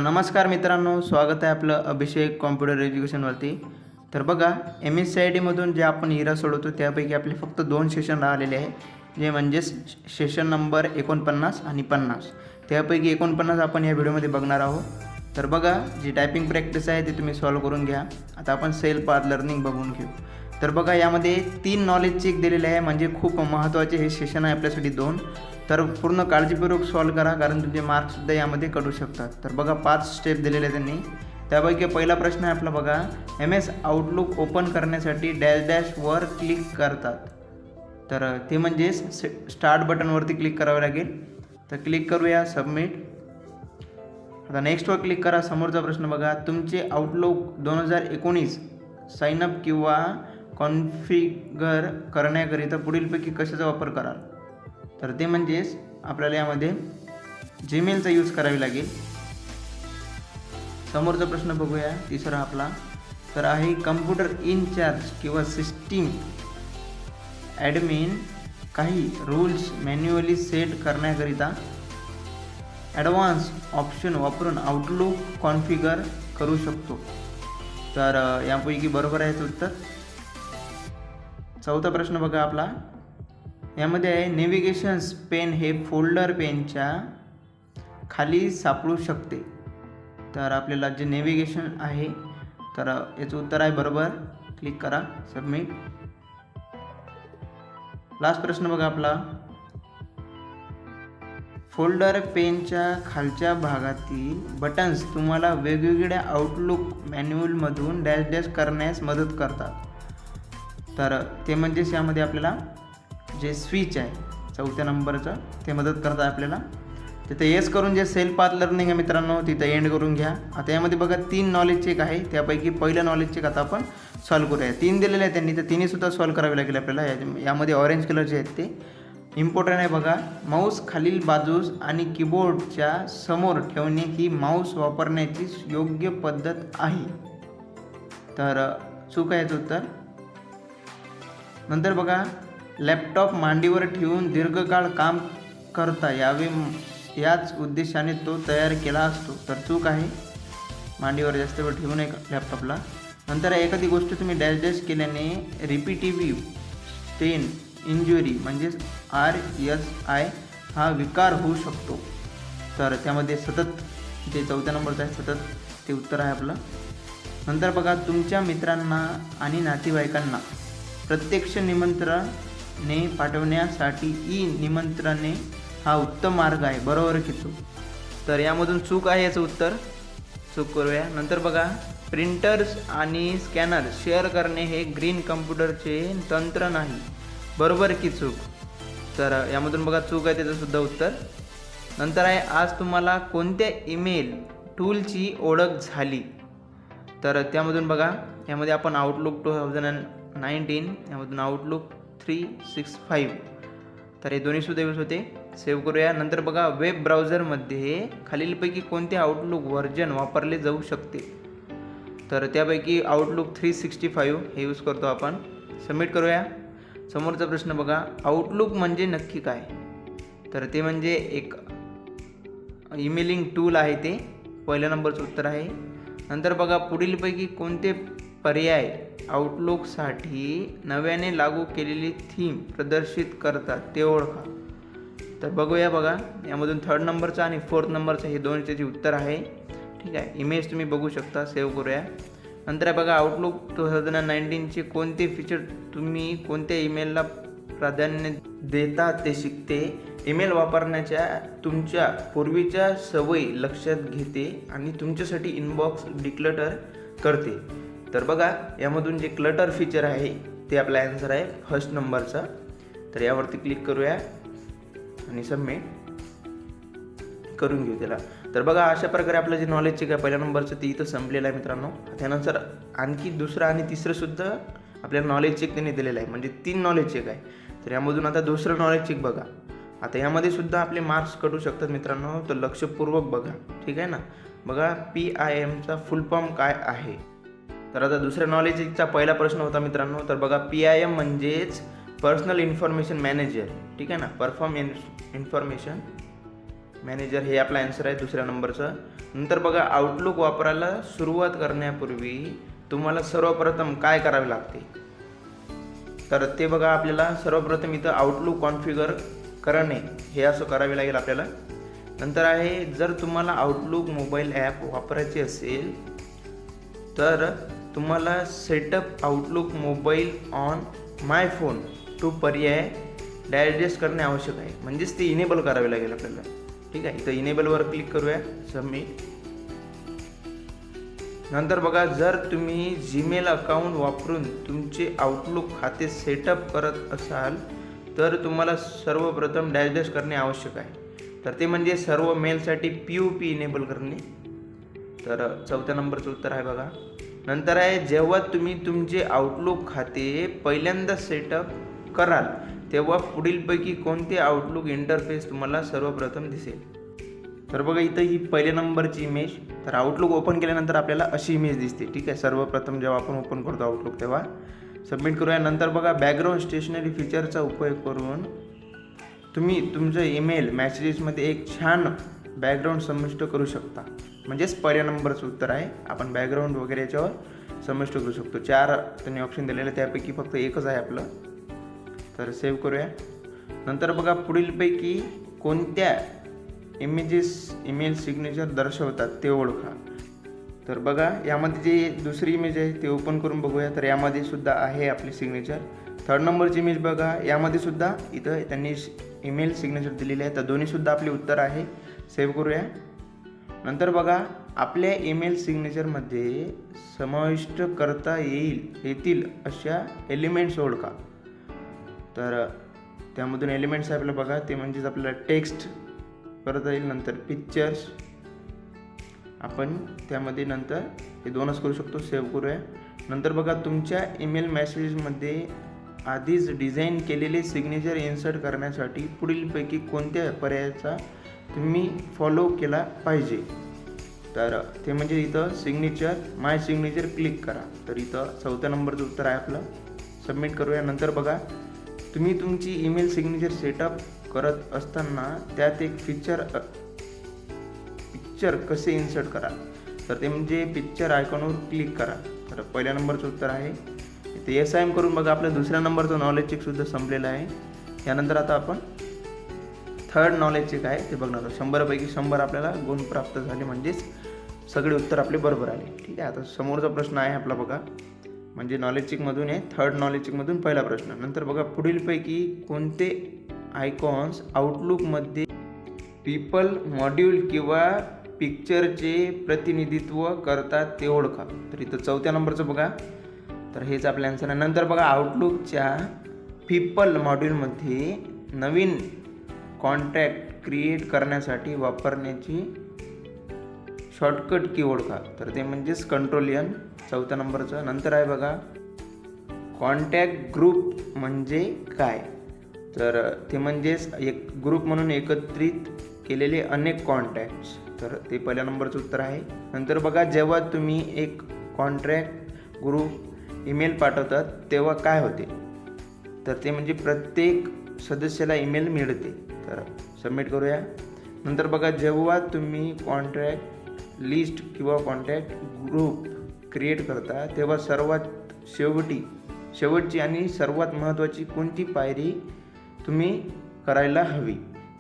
नमस्कार मित्रांनो, स्वागत आहे आपलं अभिषेक कॉम्प्युटर एज्युकेशनवरती. तर बघा, MSCIT मधून जे आपण इरा सोडवतो त्यापैकी आपले फक्त 2 सेशन राहिलेले आहे, जे म्हणजेच सेशन नंबर 49 आणि 50. त्यापैकी 49 आपण या व्हिडिओमध्ये बघणार आहोत. तर बघा, जी टायपिंग प्रॅक्टिस आहे ती तुम्ही सॉल्व करून घ्या. आता आपण सेल्फ पाथ लर्निंग बघून घेऊ. तर बघा, यामध्ये 3 नॉलेज चेक दिलेले आहे, म्हणजे खूप महत्त्वाचे हे सेशन आहे आपल्यासाठी 2. तर पूर्ण काळजीपूर्वक सॉल्व करा, कारण तुमचे मार्क्ससुद्धा यामध्ये कटू शकतात. तर बघा, 5 स्टेप दिलेले आहे त्यांनी. त्यापैकी पहिला प्रश्न आहे आपला बघा, MS आउटलुक ओपन करण्यासाठी डॅश डॅशवर क्लिक करतात. तर ते म्हणजेच स्टार्ट बटनवरती क्लिक करावे लागेल. तर क्लिक करूया, सबमिट. आता नेक्स्टवर क्लिक करा. समोरचा प्रश्न बघा, तुमचे आउटलुक 2019 साइनअप किंवा कॉन्फिगर करण्याकरिता पुढीलपैकी कशाचा वापर कराल? तर ते म्हणजेच आपल्याला यामध्ये जीमेलचा यूज करावी लागेल. समोरचा प्रश्न बघूया, तिसरा आपला. तर आहे, कम्प्युटर इनचार्ज किंवा सिस्टीम ॲडमिन काही रूल्स मॅन्युअली सेट करण्याकरिता ॲडव्हान्स ऑप्शन वापरून आउटलुक कॉन्फिगर करू शकतो. तर यापैकी बरोबर आहे उत्तर. चौथा प्रश्न बघा आपला, यामध्ये आहे, नेव्हिगेशन्स पेन हे फोल्डर पेनच्या खाली सापडू शकते. तर आपल्याला जे नेव्हिगेशन आहे, तर याचं उत्तर आहे बरोबर. क्लिक करा, सबमिट. लास्ट प्रश्न बघा आपला, फोल्डर पेनच्या खालच्या भागातील बटन्स तुम्हाला वेगवेगळ्या आउटलुक मॅन्युअलमधून डॅश डॅश करण्यास मदत करतात. तर ते म्हणजेच यामध्ये आपल्याला जे स्विच आहे 4थ्या नंबरचं, ते मदत करतात आपल्याला. तिथं येस करून जे सेल्फ पाथ लर्निंग आहे मित्रांनो, तिथं एंड करून घ्या. आता यामध्ये बघा 3 नॉलेज चेक आहे, त्यापैकी पहिलं नॉलेज चेक आता आपण सॉल्व करूया. 3 दिलेले आहे त्यांनी, तर तिन्हीसुद्धा सॉल्व करावे लागेल आपल्याला. यामध्ये ऑरेंज कलरचे आहेत ते इम्पॉर्टंट आहे बघा. माऊस खालील बाजूस आणि कीबोर्डच्या समोर ठेवणे ही माऊस वापरण्याची योग्य पद्धत आहे. तर चूक आहे उत्तर. नंतर बघा, लॅपटॉप मांडीवर ठेवून दीर्घकाळ काम करता यावे याच उद्देशाने तो तयार केला असतो. तर चूक आहे, मांडीवर जास्त वेळ ठेवू नये लॅपटॉपला. नंतर एखादी गोष्ट तुम्ही डॅश डॅश केल्याने रिपिटिव्ह स्टेन इंजुरी म्हणजेच RSI हा विकार होऊ शकतो. तर त्यामध्ये सतत, जे 4थ्या नंबरचं आहे सतत, ते उत्तर आहे आपलं. नंतर बघा, तुमच्या मित्रांना आणि नातेवाईकांना प्रत्यक्ष निमंत्रणे पाठवण्यासाठी निमंत्रणे हा उत्तम मार्ग आहे. बरोबर की चूक? तर यामधून चूक आहे, याचं उत्तर. चूक करूया. नंतर बघा, प्रिंटर्स आणि स्कॅनर शेअर करणे हे ग्रीन कम्प्युटरचे तंत्र नाही. बरोबर की चूक? तर यामधून बघा चूक आहे, त्याचंसुद्धा उत्तर. नंतर आहे, आज तुम्हाला कोणत्या ईमेल टूलची ओळख झाली? तर त्यामधून बघा, यामध्ये आपण आउटलुक 2019, यामधून आउटलुक 365, तर हे दोन्हीसुद्धा यूज होते. सेव्ह करूया. नंतर बघा, वेब ब्राउझरमध्ये खालीलपैकी कोणते आउटलुक व्हर्जन वापरले जाऊ शकते? तर त्यापैकी आउटलुक 365 हे यूज करतो आपण. सबमिट करूया. समोरचा प्रश्न बघा, आउटलुक म्हणजे नक्की काय? तर ते म्हणजे एक ईमेलिंग टूल आहे, ते पहिल्या नंबरचं उत्तर आहे. नंतर बघा, पुढीलपैकी कोणते पर्याय आउटलुकसाठी नव्याने लागू केलेली थीम प्रदर्शित करतात ते ओळखा. तर बघूया. बघा, यामधून 3rd नंबरचं आणि 4th नंबरचं हे दोन्हीचे उत्तर आहे. ठीक आहे, इमेज तुम्ही बघू शकता. सेव्ह करूया. नंतर आहे बघा, आउटलुक 2019चे कोणते फीचर तुम्ही कोणत्या ईमेलला प्राधान्य देता ते शिकते. ईमेल वापरण्याच्या तुमच्या पूर्वीच्या सवयी लक्षात घेते आणि तुमच्यासाठी इनबॉक्स डिक्लटर करते. तर बघा, यामधून जे क्लटर फीचर आहे ते आपला ॲन्सर आहे 1st नंबरचा. तर यावरती क्लिक करूया आणि सबमिट करून घेऊ त्याला. तर बघा, अशा प्रकारे आपलं जे नॉलेज चेक आहे पहिल्या नंबरचं ते इथं संपलेलं आहे मित्रांनो. त्यानंतर आणखी दुसरं आणि तिसरंसुद्धा आपल्याला नॉलेज चेक त्यांनी दिलेलं आहे, म्हणजे 3 नॉलेज चेक आहे. तर यामधून आता दुसरं नॉलेज चेक बघा. आता यामध्ये सुद्धा आपले मार्क्स कटू शकतात मित्रांनो, तर लक्षपूर्वक बघा. ठीक आहे ना? बघा, PIMचा फुल फॉर्म काय आहे? तर आता दुसऱ्या नॉलेज चेकचा पहिला प्रश्न होता मित्रांनो. तर बघा, PIM म्हणजेच पर्सनल इन्फॉर्मेशन मॅनेजर. ठीक आहे ना? इन्फॉर्मेशन मॅनेजर हे आपला आन्सर आहे दुसऱ्या नंबरचं. नंतर बघा आउटलुक वापरायला सुरुवात करण्यापूर्वी तुम्हाला सर्वप्रथम काय करावे लागते, तर ते बघा आपल्याला सर्वप्रथम इथं आउटलुक कॉन्फिगर करणे हे असं करावे लागेल आपल्याला. नंतर आहे जर तुम्हाला आउटलुक मोबाईल ॲप वापरायचे असेल तर तुम्हाला setup Outlook mobile on my phone to पर्याय डायजेस्ट करणे आवश्यक आहे, म्हणजेच ते इनेबल करावे लागेल आपल्याला. ठीक आहे, इथं इनेबलवर क्लिक करूया, सबमिट. नंतर बघा जर तुम्ही जीमेल अकाउंट वापरून तुमचे आउटलुक खाते सेटअप करत असाल तर तुम्हाला सर्वप्रथम डायजेस्ट करणे आवश्यक आहे, तर ते म्हणजे सर्व मेलसाठी POP इनेबल करणे. तर 4थ्या नंबरचं उत्तर आहे बघा. नंतर आहे जेव्हा तुम्ही तुमचे आउटलुक खाते पहिल्यांदा सेटअप कराल तेव्हा पुढीलपैकी कोणते आउटलुक इंटरफेस तुम्हाला सर्वप्रथम दिसेल. तर बघा इथं ही पहिल्या नंबरची इमेज. तर आउटलुक ओपन केल्यानंतर आपल्याला अशी इमेज दिसते. ठीक आहे, सर्वप्रथम जेव्हा आपण ओपन करतो आउटलुक तेव्हा. सबमिट करूया. नंतर बघा बॅकग्राऊंड स्टेशनरी फीचरचा उपयोग करून तुम्ही तुमचं ईमेल मॅसेजेसमध्ये एक छान बॅकग्राऊंड समाविष्ट करू शकता, म्हणजेच पहिल्या नंबरचं उत्तर आहे. आपण बॅकग्राऊंड वगैरे याच्यावर समाविष्ट करू शकतो. 4 त्यांनी ऑप्शन दिलेले, त्यापैकी फक्त एकच आहे आपलं. तर सेव्ह करूया. नंतर बघा पुढीलपैकी कोणत्या ईमेल सिग्नेचर दर्शवतात ते ओळखा. तर बघा यामध्ये जे दुसरी इमेज आहे ते ओपन करून बघूया. तर यामध्ये सुद्धा आहे आपली सिग्नेचर. 3rd नंबरची इमेज बघा, यामध्ये सुद्धा इथं त्यांनी ईमेल सिग्नेचर दिलेली आहे. तर दोन्हीसुद्धा आपले उत्तर आहे. सेव्ह करूया. नंतर बघा आपल्या ईमेल सिग्नेचरमध्ये समाविष्ट करता येतील अशा एलिमेंट्स ओळखा. तर त्यामधून एलिमेंट्स आपल्याला बघा ते म्हणजेच आपल्याला टेक्स्ट करता येईल, नंतर पिक्चर्स आपण त्यामध्ये नंतर हे 2च करू शकतो. सेव्ह करूया. नंतर बघा तुमच्या ईमेल मेसेजमध्ये आधीच डिझाईन केलेले सिग्नेचर इन्सर्ट करण्यासाठी पुढीलपैकी कोणत्या पर्यायाचा तुम्ही फॉलो केला पाहिजे. तर ते म्हणजे इथं सिग्नेचर माय सिग्नेचर क्लिक करा. तर इथं 4थ्या नंबरचं उत्तर आहे आपलं. सबमिट करूया. नंतर बघा तुम्ही तुमची ईमेल सिग्नेचर सेटअप करत असताना त्यात एक पिक्चर कसे इन्सर्ट करा. तर ते म्हणजे पिक्चर आयकॉनवर क्लिक करा. तर पहिल्या नंबरचं उत्तर आहे. ते SIM करून बघा आपल्या 2ऱ्या नंबरचं नॉलेज चेक सुद्धा संपलेलं आहे. यानंतर आता आपण 3rd नॉलेज चेक आहे ते बघणार आहोत. 100पैकी 100 आपल्याला गुण प्राप्त झाले, म्हणजेच सगळे उत्तर आपले बरोबर आले. ठीक आहे, आता समोरचा प्रश्न आहे आपला बघा, म्हणजे नॉलेज चेकमधून आहे. 3rd नॉलेज चेकमधून पहिला प्रश्न. नंतर बघा पुढीलपैकी कोणते आयकॉन्स आउटलुकमध्ये पीपल मॉड्यूल किंवा पिक्चरचे प्रतिनिधित्व करतात ते ओळखा. तर इथं 4थ्या नंबरचं बघा, तर हेच आपलं आन्सर आहे. नंतर बघा आउटलुकच्या पीपल मॉड्यूलमध्ये नवीन कॉन्टॅक्ट क्रिएट करण्यासाठी वापरण्याची शॉर्टकट की ओळखा. तर ते म्हणजेच Ctrl+N 4थ्या नंबरचं. नंतर आहे बघा कॉन्टॅक्ट ग्रुप म्हणजे काय. तर ते म्हणजेच एक ग्रुप म्हणून एकत्रित केलेले अनेक कॉन्टॅक्ट्स. तर ते पहिल्या नंबरचं उत्तर आहे. नंतर बघा जेव्हा तुम्ही एक कॉन्ट्रॅक्ट ग्रुप ईमेल पाठवतात तेव्हा काय होते. तर ते म्हणजे प्रत्येक सदस्याला ईमेल मिळते. तर सबमिट करूया. नंतर बघा जेव्हा तुम्ही कॉन्ट्रॅक्ट लिस्ट किंवा कॉन्टॅक्ट ग्रुप क्रिएट करता तेव्हा सर्वात शेवटची आणि सर्वात महत्त्वाची कोणती पायरी तुम्ही करायला हवी.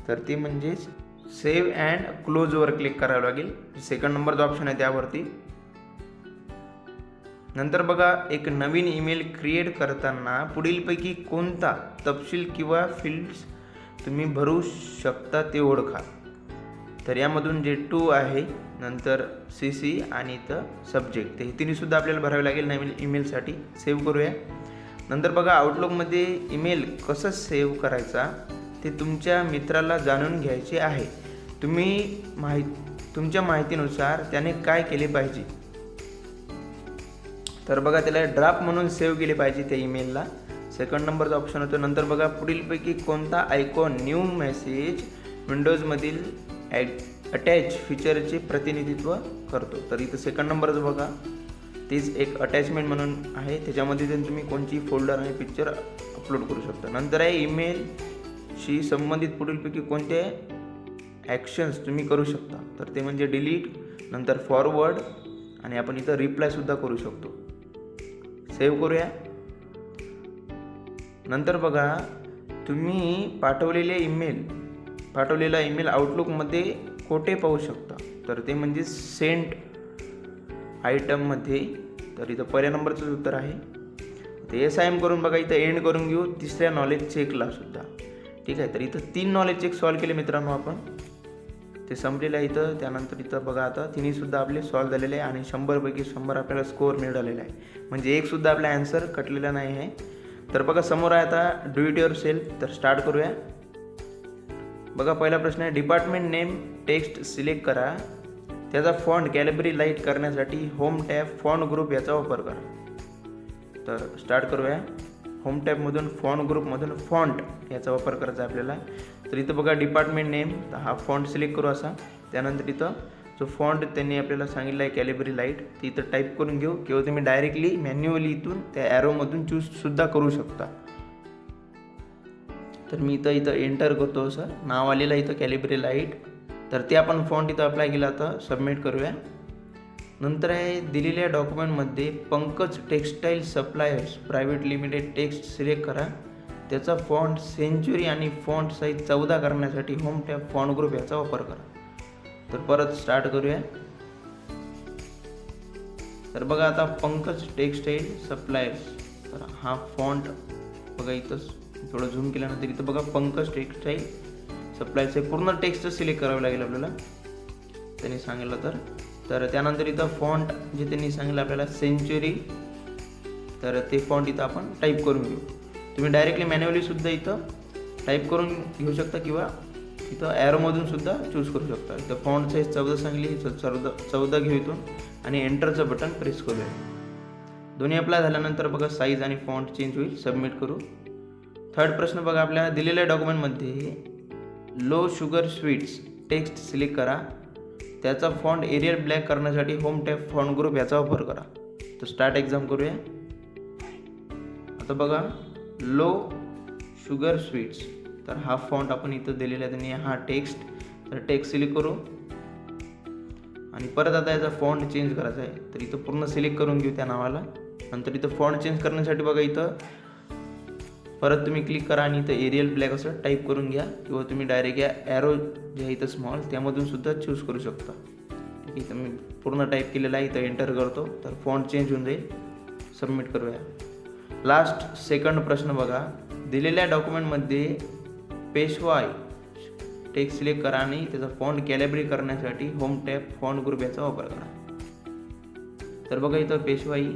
तर ते म्हणजेच सेव्ह अँड क्लोजवर क्लिक करावं लागेल. 2nd नंबरचा ऑप्शन आहे त्यावरती. नंतर बघा एक नवीन ईमेल क्रिएट करताना पुढीलपैकी कोणता तपशील किंवा फील्ड्स तुम्ही भरू शकता ते ओळखा. तर यामधून जे टू आहे, नंतर CC आणि इथं सब्जेक्ट, ते तिन्हीसुद्धा आपल्याला भरावे लागेल नवीन ईमेलसाठी. सेव्ह करूया. नंतर बघा आउटलुकमध्ये ईमेल कसं सेव्ह करायचा ते तुमच्या मित्राला जाणून घ्यायचे आहे. तुम्ही तुमच्या माहितीनुसार त्याने काय केले पाहिजे. तर बघा त्याला ड्राफ्ट म्हणून सेव्ह केले पाहिजे त्या ईमेलला. 2nd नंबरचा ऑप्शन होतो. नंतर बघा पुढीलपैकी कोणता आयकॉन न्यू मेसेज विंडोजमधील अटॅच फीचरचे प्रतिनिधित्व करतो. तर इथं 2nd नंबरचं बघा तेच एक अटॅचमेंट म्हणून आहे, त्याच्यामध्ये तुम्ही कोणची फोल्डर आणि पिक्चर अपलोड करू शकता. नंतर आहे ईमेलशी संबंधित पुढीलपैकी कोणते ॲक्शन्स तुम्ही करू शकता. तर ते म्हणजे डिलीट, नंतर फॉरवर्ड आणि आपण इथं रिप्लायसुद्धा करू शकतो. सेव्ह करूया. नंतर बघा तुम्ही पाठवलेला ईमेल आउटलुकमध्ये कोठे पाहू शकता, तर ते म्हणजे सेंट आयटममध्ये. तर इथं पहिल्या नंबरचं उत्तर आहे. ते SIM करून बघा इथं एंड करून घेऊ तिसऱ्या नॉलेज चेकला सुद्धा. ठीक आहे, तर इथं 3 नॉलेज चेक सॉल्व केले मित्रांनो आपण. ते संपलेलं आहे इथं. त्यानंतर इथं बघा आता तिन्हीसुद्धा आपले सॉल्व झालेले आहे आणि 100 पैकी 100 आपल्याला स्कोअर मिळालेला आहे. म्हणजे एकसुद्धा आपला ॲन्सर कटलेला नाही आहे. तर बघा समोर आहे आता डू इट युअर सेल्फ. तर स्टार्ट करूया. बघा पहिला प्रश्न आहे डिपार्टमेंट नेम टेक्स्ट सिलेक्ट करा. त्याचा फॉन्ट कॅलिब्री लाईट करण्यासाठी होम टॅब फॉन्ट ग्रुप याचा वापर करा. तर स्टार्ट करूया. होम टॅबमधून फॉन्ट ग्रुपमधून फॉन्ट याचा वापर करायचा आहे आपल्याला. तर इथं बघा डिपार्टमेंट नेम, तर हा फॉन्ट सिलेक्ट करू असा. त्यानंतर इथं जो फॉन्ट त्यांनी आपल्याला सांगितला आहे कॅलिब्री लाईट, ती इथं टाईप करून घेऊ किंवा तुम्ही डायरेक्टली मॅन्युअली इथून त्या ॲरोमधून चूजसुद्धा करू शकता. तर मी इथं एंटर करतो असं नाव आलेलं इथं कॅलिब्री लाईट. तर ते आपण फॉन्ट इथं अप्लाय केला तर सबमिट करूया. नंतर आहे दिलेल्या डॉक्युमेंटमध्ये Pankaj textile suppliers private limited text select करा. त्याचा फॉन्ट सेंच्युरी आणि फॉन्ट साईज 14 करण्यासाठी होम टॅब फॉन्ट ग्रुप याचा वापर करा. तर परत स्टार्ट करूया. तर बघा आता पंकज टेक्स्टाईल सप्लायर्स, तर हा फॉन्ट बघा इथं थोडं झूम केल्यानंतर इथं बघा पंकज टेक्स्टाईल सप्लायर्स पूर्ण टेक्स्ट सिलेक्ट करावं लागेल आपल्याला त्यांनी सांगितलं. तर त्यानंतर इथं फॉन्ट जे त्यांनी सांगितलं आपल्याला सेंच्युरी, तर ते फॉन्ट इथं आपण टाईप करून घेऊ. तुम्ही डायरेक्टली मॅन्युअली सुद्धा इथं टाईप करून घेऊ शकता किंवा इथं ॲरोमधून सुद्धा चूज करू शकता. इथं फॉन्ट साईज 14 सांगली, 14 घेऊ इथून आणि एंटरचं बटन प्रेस करूया. दोन्ही अप्लाय झाल्यानंतर बघा साईज आणि फॉन्ट चेंज होईल. सबमिट करू. थर्ड प्रश्न बघा आपल्या दिलेल्या डॉक्युमेंटमध्ये low sugar sweets text select करा. त्याचा फॉन्ट एरियल ब्लॅक करण्यासाठी होम टॅब फॉन्ट ग्रुप याचा वापर करा. तर स्टार्ट एक्झाम करूया. आता बघा लो शुगर स्वीट्स, तर हा फॉन्ट आपण इथं दिलेला आहे त्यांनी, हा टेक्स्ट. तर टेक्स्ट सिलेक्ट करू आणि परत आता याचा फॉन्ट चेंज करायचा आहे. तर इथं पूर्ण सिलेक्ट करून घेऊ त्या नावाला. नंतर इथं फॉन्ट चेंज करण्यासाठी बघा इथं परत तुम्ही क्लिक करा आणि इथं एरियल ब्लॅक असं टाईप करून घ्या किंवा तुम्ही डायरेक्ट या ॲरो जे आहे इथं स्मॉल त्यामधून सुद्धा चूज करू शकता. ठीक आहे, इथं मी पूर्ण टाईप केलेला आहे. इथं एंटर करतो तर फॉन्ट चेंज होऊन जाईल. सबमिट करूया. लास्ट सेकंड प्रश्न बघा दिलेल्या डॉक्युमेंटमध्ये पेशवाई टेक्स्ट सिलेक्ट करा आणि त्याचा फॉन्ट कॅलिब्री करण्यासाठी होम टॅब फॉन्ट ग्रुप याचा वापर करा. तर बघा इथं पेशवाई,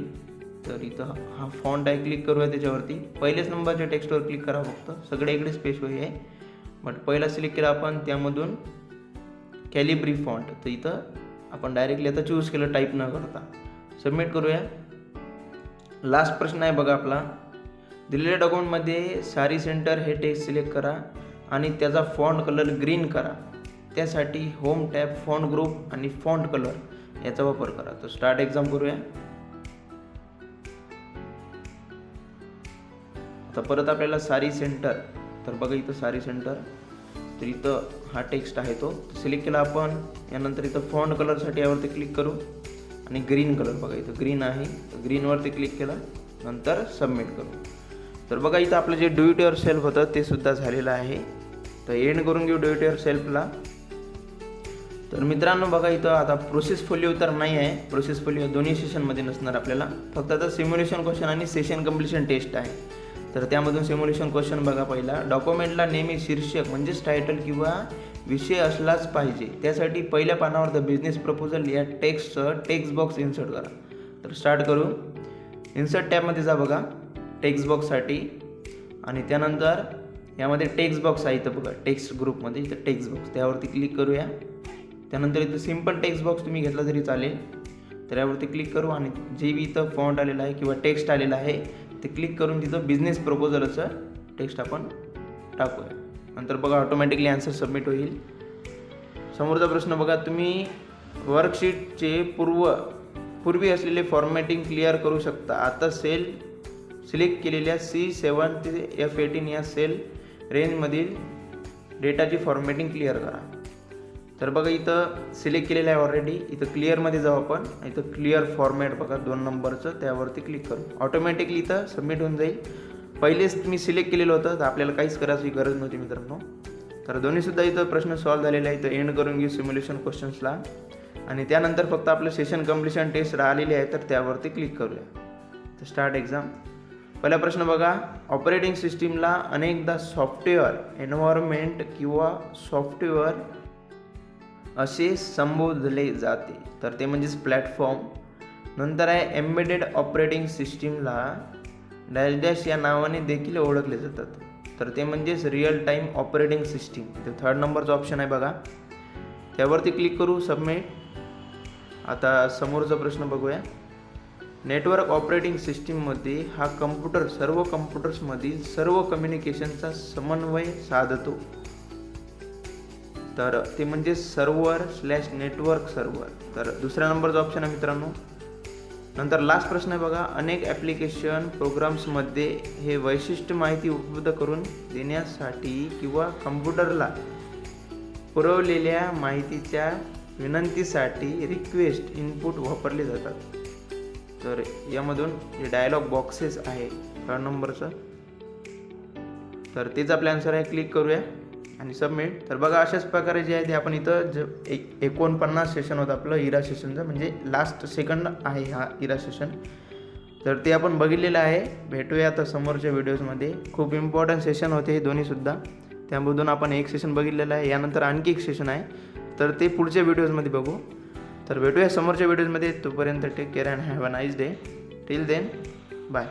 तर इथं हा फॉन्ट आहे, क्लिक करूया त्याच्यावरती. पहिल्याच नंबरच्या टेक्स्टवर क्लिक करा फक्त, सगळे इकडेच पेशवाई आहे. बट पहिला सिलेक्ट केला आपण त्यामधून कॅलिब्री फॉन्ट, तर इथं आपण डायरेक्टली आता चूज केलं टाईप न करता. सबमिट करूया. लास्ट प्रश्न आहे बघा आपला दिलेल्या डॉक्युमेंटमध्ये सारी सेंटर हे टेक्स्ट सिलेक्ट करा आणि त्याचा फॉन्ट कलर ग्रीन करा. त्यासाठी होम टॅब फॉन्ट ग्रुप आणि फॉन्ट कलर याचा वापर करा. तर स्टार्ट एक्झाम करूया. आता परत आपल्याला सारी सेंटर, तर बघा इथं सारी सेंटर, तर इथं हा टेक्स्ट आहे तो सिलेक्ट केला आपण. यानंतर इथं फॉन्ट कलरसाठी यावरती क्लिक करू आणि ग्रीन कलर बघा इथं ग्रीन आहे, तर ग्रीनवरती क्लिक केलं नंतर सबमिट करू. तर बघा इथं आपलं जे डू इट युअर सेल्फ होतं ते सुद्धा झालेलं आहे. तर एंड करून घेऊ डू इट युअर सेल्फला. तर मित्रांनो बघा इथं आता प्रोसेस फोलिओ तर नाही आहे, प्रोसेस फोलिओ दोन्ही सेशनमध्ये नसणार आपल्याला, फक्त आता सिम्युलेशन क्वेश्चन आणि सेशन कम्प्लिशन टेस्ट आहे. तर त्यामधून सिम्युलेशन क्वेश्चन बघा पहिला, डॉक्युमेंटला नेहमी शीर्षक म्हणजेच टायटल किंवा विषय असलाच पाहिजे. त्यासाठी पहिल्या पानावर द बिझनेस प्रपोजल या टेक्स्टचं टेक्स्ट बॉक्स इन्सर्ट करा. तर स्टार्ट करू. इन्सर्ट टॅबमध्ये जा बघा टेक्स्ट बॉक्ससाठी आणि त्यानंतर यामध्ये टेक्स्ट बॉक्स आहे इथं बघा टेक्स्ट ग्रुपमध्ये, इथं टेक्स्ट बॉक्स त्यावरती क्लिक करूया. त्यानंतर इथं सिम्पल टेक्स्ट बॉक्स तुम्ही घेतला तरी चालेल. तर यावरती क्लिक करू आणि जे बी इथं फॉन्ट आलेला आहे किंवा टेक्स्ट आलेला आहे ते क्लिक करून तिथं बिझनेस प्रपोजल असं टेक्स्ट आपण टाकूया. नंतर बघा ऑटोमॅटिकली आन्सर सबमिट होईल. समोरचा प्रश्न बघा, तुम्ही वर्कशीटचे पूर्वी असलेले फॉर्मॅटिंग क्लिअर करू शकता. आता सेल सिलेक्ट केलेल्या C7 ते F18 या सेल रेंजमधील डेटाची फॉर्मॅटिंग क्लिअर करा. तर बघा इथं सिलेक्ट केलेलं आहे ऑलरेडी. इथं क्लिअरमध्ये जाऊ आपण. इथं क्लिअर फॉर्मॅट बघा 2 नंबरचं, त्यावरती क्लिक करू. ऑटोमॅटिकली इथं सबमिट होऊन जाईल. पहिलेच मी सिलेक्ट केलेलं होतं, तर आपल्याला काहीच करायची गरज नव्हती मित्रांनो. तर दोन्हीसुद्धा इथं प्रश्न सॉल्व झालेले आहे. इथं एंड करून घेऊ सिम्युलेशन क्वेश्चन्सला आणि त्यानंतर फक्त आपलं सेशन कम्प्लिशन टेस्ट राहिलेली आहे, तर त्यावरती क्लिक करूया. तर स्टार्ट एक्झाम. पहिला प्रश्न बघा, ऑपरेटिंग सिस्टीमला अनेकदा सॉफ्टवेअर एन्व्हायरमेंट किंवा सॉफ्टवेअर असे संबोधले जाते, तर ते म्हणजेच प्लॅटफॉर्म. नंतर आहे एम्बेडेड ऑपरेटिंग सिस्टीमला डॅश डॅश या नावाने देखील ओळखले जातात, तर ते म्हणजेच रिअल टाईम ऑपरेटिंग सिस्टीम. ते 3rd नंबरचा ऑप्शन आहे बघा, त्यावरती क्लिक करू. सबमिट. आता समोरचा प्रश्न बघूया. नेटवर्क ऑपरेटिंग सिस्टीममध्ये हा कम्प्युटर सर्व कम्प्युटर्समधील सर्व कम्युनिकेशनचा समन्वय साधतो, तर ते म्हणजे सर्व्हर/नेटवर्क सर्व्हर. तर 2ऱ्या नंबरचा ऑप्शन आहे मित्रांनो. नंतर लास्ट प्रश्न आहे बघा, अनेक ॲप्लिकेशन प्रोग्राम्समध्ये हे वैशिष्ट्य माहिती उपलब्ध करून देण्यासाठी किंवा कम्प्युटरला पुरवलेल्या माहितीच्या विनंतीसाठी रिक्वेस्ट इनपुट वापरले जातात. तर यामधून जे डायलॉग बॉक्सेस आहे 3rd नंबरचं, तर तेच आपलं आन्सर आहे. क्लिक करूया आणि सबमिट. तर बघा अशाच प्रकारे जे आहे ते आपण इथं 49 सेशन होतं आपलं इरा सेशनचं, म्हणजे लास्ट सेकंड आहे हा इरा सेशन, तर ते आपण बघितलेलं आहे. भेटूया आता समोरच्या व्हिडिओजमध्ये. खूप इम्पॉर्टंट सेशन होते हे दोन्हीसुद्धा, त्यामधून आपण एक सेशन बघितलेलं आहे. यानंतर आणखी एक सेशन आहे, तर ते पुढच्या व्हिडिओजमध्ये बघू. तर भेटूया समोरच्या व्हिडिओजमध्ये. तोपर्यंत take care and have a nice day. Till then bye.